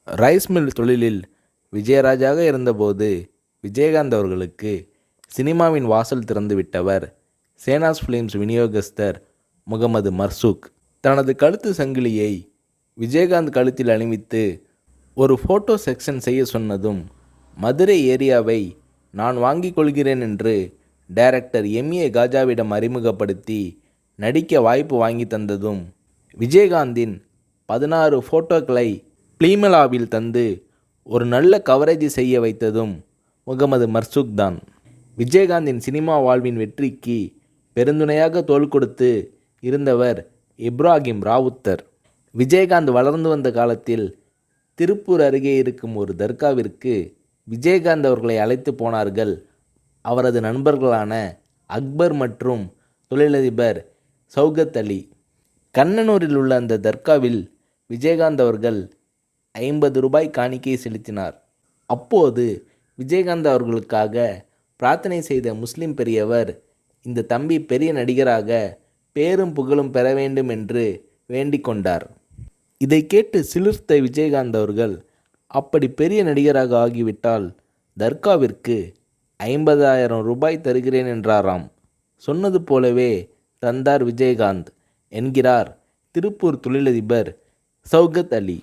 Rice mill தொழிலில் விஜயராஜாக இருந்தபோது விஜயகாந்த் அவர்களுக்கு சினிமாவின் வாசல் திறந்து விட்டவர் சேனாஸ் ஃபிலிம்ஸ் விநியோகஸ்தர் முகமது மர்சூக். தனது கழுத்து சங்கிலியை விஜயகாந்த் கழுத்தில் அணிவித்து ஒரு ஃபோட்டோ செக்ஷன் செய்ய சொன்னதும் மதுரை ஏரியாவை நான் வாங்கிக் கொள்கிறேன் என்று டைரக்டர் எம்ஏ காஜாவிடம் அறிமுகப்படுத்தி நடிக்க வாய்ப்பு வாங்கி தந்ததும் விஜயகாந்தின் 16 ஃபோட்டோக்களை ப்ளீமலாவில் தந்து ஒரு நல்ல கவரேஜ் செய்ய வைத்ததும் முகமது மர்சூக் தான். விஜயகாந்தின் சினிமா வாழ்வின் வெற்றிக்கு பெருந்துணையாக தோள் கொடுத்து இருந்தவர் இப்ராஹிம் ராவுத்தர். விஜயகாந்த் வளர்ந்து வந்த காலத்தில் திருப்பூர் அருகே இருக்கும் ஒரு தர்காவிற்கு விஜயகாந்த் அவர்களை அழைத்து போனார்கள் அவரது நண்பர்களான அக்பர் மற்றும் தொழிலதிபர் சௌகத் அலி. கண்ணனூரில் உள்ள அந்த தர்காவில் விஜயகாந்த் அவர்கள் 50 ரூபாய் காணிக்கை செலுத்தினார். அப்போது விஜயகாந்த் அவர்களுக்காக பிரார்த்தனை செய்த முஸ்லிம் பெரியவர், இந்த தம்பி பெரிய நடிகராக பேரும் புகழும் பெற வேண்டும் என்று வேண்டிக் கொண்டார். இதை கேட்டு சிலிர்த்த விஜயகாந்த் அவர்கள், அப்படி பெரிய நடிகராக ஆகிவிட்டால் தர்காவிற்கு 50,000 ரூபாய் தருகிறேன் என்றாராம். சொன்னது போலவே தந்தார் விஜயகாந்த் என்கிறார் திருப்பூர் தொழிலதிபர் சௌகத் அலி.